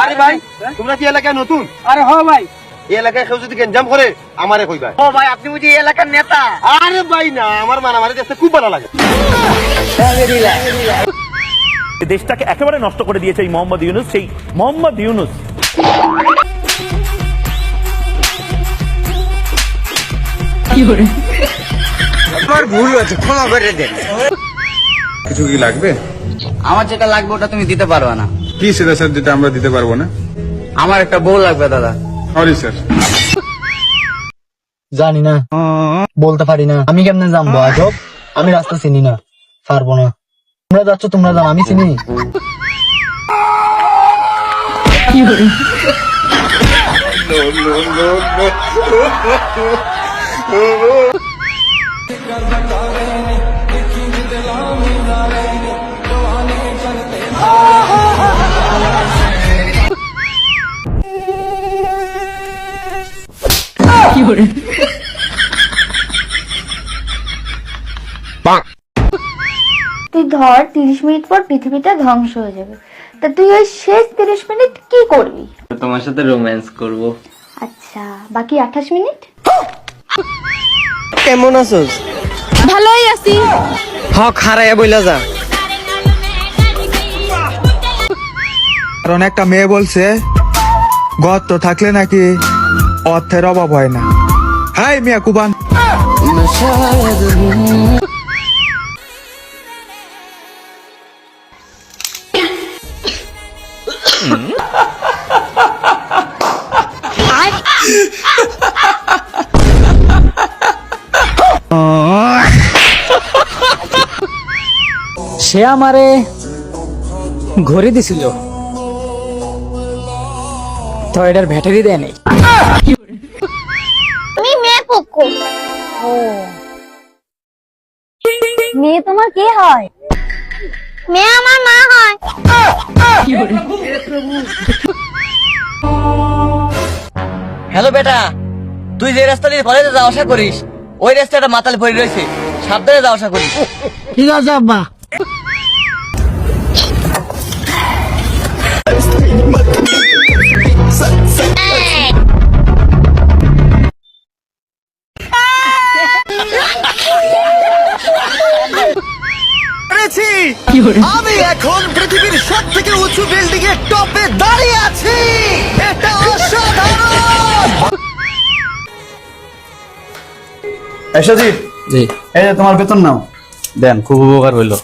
আরে ভাই তোমরা কি এলাকায় নতুন? আরে হ ভাই। এই এলাকায় কেউ যদি গেঞ্জাম করে আমারে কইবা। ও ভাই আপনি বুঝি এই এলাকার নেতা? আরে ভাই না, আমার মারামারি দেখতে খুব ভালো লাগে। দেশটাকে একেবারে নষ্ট করে দিয়েছে এই মোহাম্মদ ইউনূস। সেই মোহাম্মদ ইউনূস আমার ভুল হয়েছে, ক্ষমা করে দেন। কিছু কি লাগবে? আমার যেটা লাগবে ওটা তুমি দিতে পারবে না। কি সেটা স্যার যেটা আমরা দিতে পারবো না? আমার একটা বউ লাগবে দাদা। Sorry sir. জানি না, বলতে পারি না। আমি কেমনে জানবো? আজব, আমি রাস্তা চিনি না, পারবো না। তোমরা যাচ্ছ, তোমরা যাও, আমি চিনি। তুই ধর 30 মিনিট পর পৃথিবীটা ধ্বংস হয়ে যাবে, তা তুই ওই শেষ 30 মিনিট কি করবি? তোমার সাথে রোম্যান্স করব। আচ্ছা, বাকি 28 মিনিট? কেমন আছোস? ভালোই আছি। হক হারায় বইলা যা। কারণ একটা মেয়ে বলছে গর্ত থাকলে নাকি অর্থের অভাব হয় না। হাই মিয়া কুবান। সে আমারে ঘড়ি দিছিল, তো এটার ব্যাটারি দেয় নেই। আমি মেয়ে পক্ষ। ও, মেয়ে তোমার কে হয়? মেয়ে আমার মা হয়। হ্যালো বেটা, তুই যে রাস্তা দিয়ে কলেজে যাওয়া আসা করিস ওই রাস্তাটা মাতাল পড়ে রয়েছে, সাবধানে যাওয়া আসা করিস। ঠিক আছে আব্বা। আমি এখন পৃথিবীর সব থেকে উঁচু বিল্ডিং এর টপে দাঁড়িয়ে আছি। এটা অসাধারণ। সজীব, জি, এই যে তোমার বেতন নাও। দেন, খুব উপকার হইলো।